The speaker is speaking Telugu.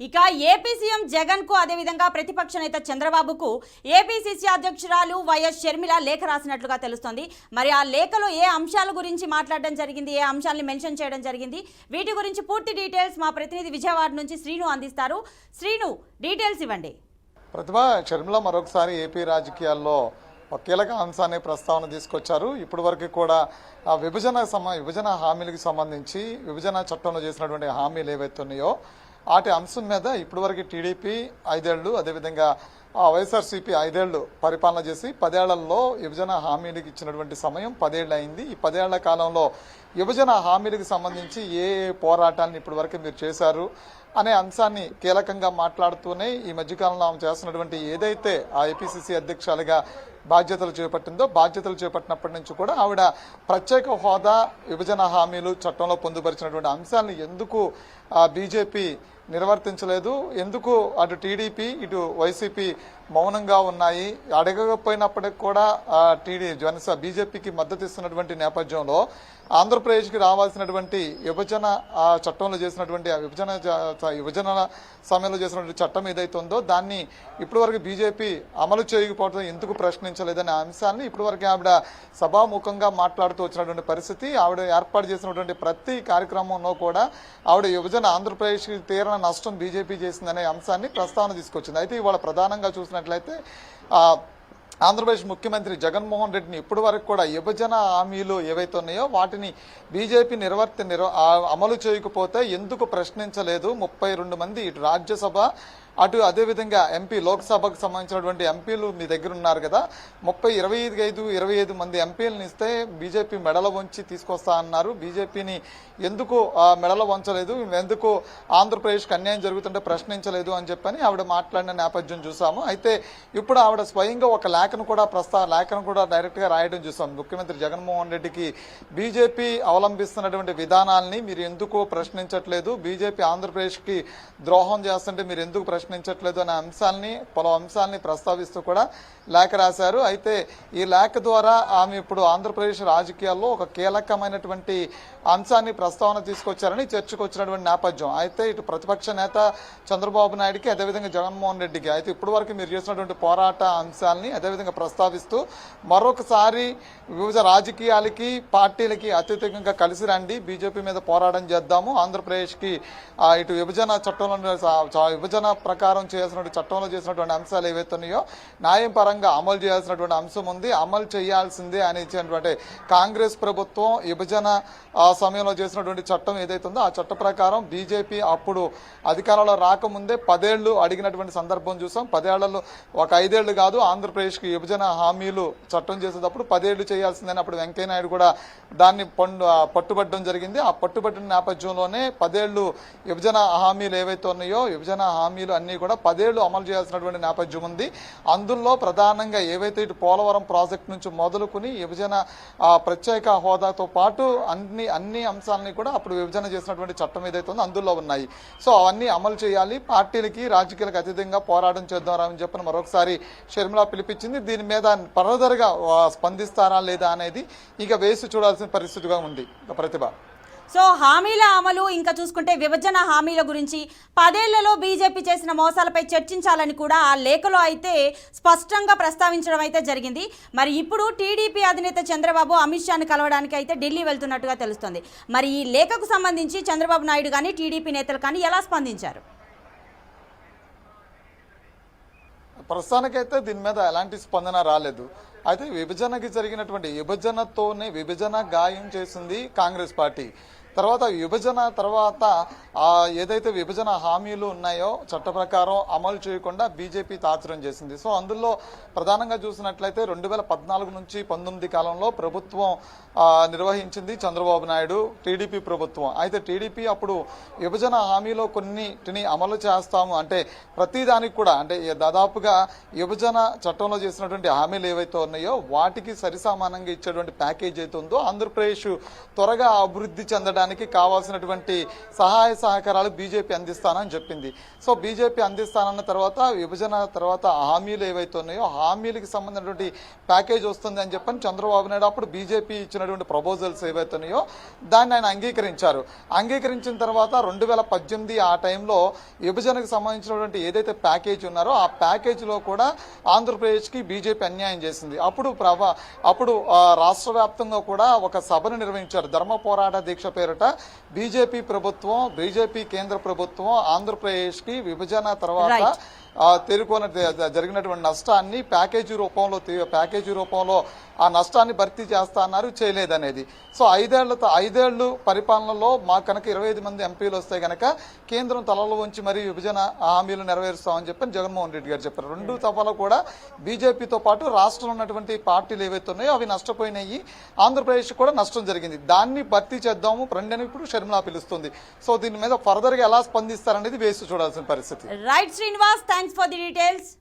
ఇక ఏపీ సీఎం జగన్ కు అదేవిధంగా ప్రతిపక్ష నేత చంద్రబాబుకు ఏపీసీసీ అధ్యక్షురాలు వైఎస్ షర్మిల లేఖ రాసినట్లుగా తెలుస్తోంది. మరి ఆ లేఖలో ఏ అంశాల గురించి మాట్లాడడం జరిగింది, ఏ అంశాలను మెన్షన్ చేయడం జరిగింది, వీటి గురించి పూర్తి డీటెయిల్స్ మా ప్రతినిధి విజయవాడ నుంచి శ్రీను అందిస్తారు. శ్రీను, డీటెయిల్స్ ఇవ్వండి. ప్రతిభ, షర్మిల మరొకసారి ఏపీ రాజకీయాల్లో ఒక కీలక అంశాన్ని ప్రస్తావన తీసుకొచ్చారు. ఇప్పటి వరకు కూడా విభజన హామీలకు సంబంధించి విభజన చట్టంలో చేసినటువంటి హామీలు ఏవైతే ఉన్నాయో వాటి అంశం మీద ఇప్పటివరకు టీడీపీ 5 ఏళ్లు, అదేవిధంగా వైఎస్ఆర్సీపీ 5 ఏళ్లు పరిపాలన చేసి 10 ఏళ్లలో విభజన హామీలకు ఇచ్చినటువంటి సమయం 10 ఏళ్ళు అయింది. ఈ 10 ఏళ్ల కాలంలో విభజన హామీలకు సంబంధించి ఏ పోరాటాన్ని ఇప్పటివరకు మీరు చేశారు అనే అంశాన్ని కీలకంగా మాట్లాడుతూనే ఈ మధ్యకాలంలో ఆమె చేస్తున్నటువంటి ఏదైతే ఆ ఏపీసీసీ అధ్యక్షులుగా బాధ్యతలు చేపట్టినప్పటి నుంచి కూడా ఆవిడ ప్రత్యేక హోదా, విభజన హామీలు చట్టంలో పొందుపరిచినటువంటి అంశాలను ఎందుకు బీజేపీ నిర్వర్తించలేదు, ఎందుకు అటు టీడీపీ ఇటు వైసీపీ మౌనంగా ఉన్నాయి, అడగకపోయినప్పటికి కూడా బీజేపీకి మద్దతు ఇస్తున్నటువంటి నేపథ్యంలో ఆంధ్రప్రదేశ్కి రావాల్సినటువంటి విభజన చట్టంలో చేసినటువంటి విభజన సమయంలో చేసినటువంటి చట్టం ఏదైతే ఉందో దాన్ని ఇప్పటివరకు బీజేపీ అమలు చేయకపోవడం ఎందుకు ప్రశ్నించలేదనే అంశాన్ని ఇప్పటివరకు ఆవిడ సభాముఖంగా మాట్లాడుతూ వచ్చినటువంటి పరిస్థితి. ఆవిడ ఏర్పాటు చేసినటువంటి ప్రతి కార్యక్రమంలో కూడా ఆవిడ విభజన ఆంధ్రప్రదేశ్కి తీరన నష్టం బీజేపీ చేసిందనే అంశాన్ని ప్రస్తావన తీసుకొచ్చింది. అయితే ఇవాళ ప్రధానంగా చూసినట్లయితే ఆంధ్రప్రదేశ్ ముఖ్యమంత్రి జగన్మోహన్ రెడ్డిని ఇప్పటి వరకు కూడా విభజన హామీలు ఏవైతే ఉన్నాయో వాటిని బీజేపీ అమలు చేయకపోతే ఎందుకు ప్రశ్నించలేదు, 32 మంది ఇటు రాజ్యసభ అటు అదేవిధంగా ఎంపీ లోక్సభకు సంబంధించినటువంటి ఎంపీలు మీ దగ్గర ఉన్నారు కదా, 25 మంది ఎంపీలను ఇస్తే బీజేపీ మెడల వంచి తీసుకొస్తా అన్నారు. బీజేపీని ఎందుకు మెడల వంచలేదు, ఎందుకు ఆంధ్రప్రదేశ్కి అన్యాయం జరుగుతుంటే ప్రశ్నించలేదు అని చెప్పని ఆవిడ మాట్లాడిన నేపథ్యం చూసాము. అయితే ఇప్పుడు ఆవిడ స్వయంగా ఒక లేఖను కూడా డైరెక్ట్గా రాయడం చూసాం. ముఖ్యమంత్రి జగన్మోహన్ రెడ్డికి బీజేపీ అవలంబిస్తున్నటువంటి విధానాల్ని మీరు ఎందుకు ప్రశ్నించట్లేదు, బీజేపీ ఆంధ్రప్రదేశ్కి ద్రోహం చేస్తుంటే మీరు ఎందుకు ప్రశ్నించట్లేదు అనే పలు అంశాలని ప్రస్తావిస్తూ కూడా లేఖ రాశారు. అయితే ఈ లేఖ ద్వారా ఆమె ఇప్పుడు ఆంధ్రప్రదేశ్ రాజకీయాల్లో ఒక కీలకమైనటువంటి అంశాన్ని ప్రస్తావన తీసుకొచ్చారని చర్చకు వచ్చినటువంటి నేపథ్యం. అయితే ఇటు ప్రతిపక్ష నేత చంద్రబాబు నాయుడికి అదేవిధంగా జగన్మోహన్ రెడ్డికి అయితే ఇప్పటి వరకు మీరు చేసినటువంటి పోరాట అంశాలని అదేవిధంగా ప్రస్తావిస్తూ మరొకసారి వివిధ రాజకీయాలకి పార్టీలకి అత్యధికంగా కలిసి రండి, బీజేపీ మీద పోరాటం చేద్దాము, ఆంధ్రప్రదేశ్కి ఇటు విభజన ప్రకారం చేయాల్సినటువంటి చట్టంలో చేసినటువంటి అంశాలు ఏవైతే ఉన్నాయో న్యాయం పరంగా అమలు చేయాల్సినటువంటి అంశం ఉంది, అమలు చేయాల్సిందే అని ఇచ్చినటువంటి కాంగ్రెస్ ప్రభుత్వం విభజన సమయంలో చేసినటువంటి చట్టం ఏదైతే ఉందో ఆ చట్ట ప్రకారం బీజేపీ అప్పుడు అధికారంలో రాకముందే 10 ఏళ్లు అడిగినటువంటి సందర్భం చూసాం. 10 ఏళ్లలో ఒక 5 ఏళ్లు కాదు, ఆంధ్రప్రదేశ్కి విభజన హామీలు చట్టం చేసేటప్పుడు 10 ఏళ్లు చేయాల్సిందని అప్పుడు వెంకయ్యనాయుడు కూడా దాన్ని పట్టుబట్టడం జరిగింది. ఆ పట్టుబట్టిన నేపథ్యంలోనే 10 ఏళ్లు విభజన హామీలు ఏవైతే ఉన్నాయో విభజన హామీలు అన్నీ కూడా 10 ఏళ్లు అమలు చేయాల్సినటువంటి నేపథ్యం ఉంది. అందులో ప్రధానంగా ఏవైతే ఇటు పోలవరం ప్రాజెక్టు నుంచి మొదలుకుని విభజన ప్రత్యేక హోదాతో పాటు అన్ని అంశాలని కూడా అప్పుడు విభజన చేసినటువంటి చట్టం ఏదైతే ఉందో అందులో ఉన్నాయి. సో అవన్నీ అమలు చేయాలి, పార్టీలకి రాజకీయాలకు అతీతంగా పోరాటం చేద్దామని చెప్పిన మరొకసారి షర్మిల పిలిపించింది. దీని మీద ఫర్దర్గా స్పందిస్తారా లేదా అనేది ఇక వేసి చూడాల్సిన పరిస్థితిగా ఉంది ప్రతిభ. సో హామీల అమలు ఇంకా చూసుకుంటే విభజన హామీల గురించి 10 ఏళ్లలో బీజేపీ చేసిన మోసాలపై చర్చించాలని కూడా ఆ లేఖలో అయితే స్పష్టంగా ప్రస్తావించడం అయితే జరిగింది. మరి ఇప్పుడు టీడీపీ అధినేత చంద్రబాబు అమిత్ షాని కలవడానికి అయితే ఢిల్లీ వెళ్తున్నట్టుగా తెలుస్తుంది. మరి ఈ లేఖకు సంబంధించి చంద్రబాబు నాయుడు కానీ టీడీపీ నేతలు కానీ ఎలా స్పందించారు? ప్రస్తుతానికైతే దీని మీద ఎలాంటి స్పందన రాలేదు. అయితే విభజన గాయం చేసింది కాంగ్రెస్ పార్టీ. తర్వాత ఏదైతే విభజన హామీలు ఉన్నాయో చట్ట ప్రకారం అమలు చేయకుండా బీజేపీ తాత్సర్యం చేసింది. సో అందులో ప్రధానంగా చూసినట్లయితే 2014 నుంచి 19 కాలంలో ప్రభుత్వం నిర్వహించింది చంద్రబాబు నాయుడు టీడీపీ ప్రభుత్వం. అయితే టీడీపీ అప్పుడు విభజన హామీలో కొన్నిటిని అమలు చేస్తాము అంటే ప్రతిదానికి కూడా అంటే దాదాపుగా విభజన చట్టంలో చేసినటువంటి హామీలు ఏవైతే ఉన్నాయో వాటికి సరిసమానంగా ఇచ్చేటువంటి ప్యాకేజ్ అయితే ఉందో ఆంధ్రప్రదేశ్ త్వరగా అభివృద్ధి చెందడానికి చేయడానికి కావాల్సినటువంటి సహాయ సహకారాలు బీజేపీ అందిస్తానని చెప్పింది. సో బీజేపీ అందిస్తానన్న తర్వాత విభజన తర్వాత హామీలు ఏవైతే ఉన్నాయో హామీలకు సంబంధించినటువంటి ప్యాకేజ్ వస్తుంది అని చెప్పని చంద్రబాబు నాయుడు అప్పుడు బీజేపీ ఇచ్చినటువంటి ప్రపోజల్స్ ఏవైతే ఉన్నాయో దాన్ని ఆయన అంగీకరించారు. అంగీకరించిన తర్వాత 2018 ఆ టైంలో విభజనకు సంబంధించినటువంటి ఏదైతే ప్యాకేజ్ ఉన్నారో ఆ ప్యాకేజీలో కూడా ఆంధ్రప్రదేశ్కి బీజేపీ అన్యాయం చేసింది. అప్పుడు రాష్ట్ర వ్యాప్తంగా కూడా ఒక సభను నిర్వహించారు. ధర్మ పోరాట దీక్ష పేరిట బీజేపీ కేంద్ర ప్రభుత్వం ఆంధ్రప్రదేశ్కి విభజన తర్వాత జరిగినటువంటి నష్టాన్ని ప్యాకేజీ రూపంలో ఆ నష్టాన్ని భర్తీ చేస్తా అన్నారు, చేయలేదనేది. సో ఐదేళ్లు పరిపాలనలో మాకు కనుక 25 మంది ఎంపీలు వస్తే కనుక కేంద్రం తలలో ఉంచి మరీ విభజన హామీలు నెరవేరుస్తామని చెప్పి జగన్మోహన్ రెడ్డి గారు చెప్పారు. 2 దఫాలు కూడా బీజేపీతో పాటు రాష్ట్రంలో ఉన్నటువంటి పార్టీలు ఏవైతే ఉన్నాయో అవి నష్టపోయినాయి. ఆంధ్రప్రదేశ్ కూడా నష్టం జరిగింది. దాన్ని భర్తీ చేద్దాము అని ఇప్పుడు షర్మిల పిలుస్తుంది. సో దీని మీద ఫర్దర్గా ఎలా స్పందిస్తారనేది వేసి చూడాల్సిన పరిస్థితి. Right Srinivas, thanks for the details.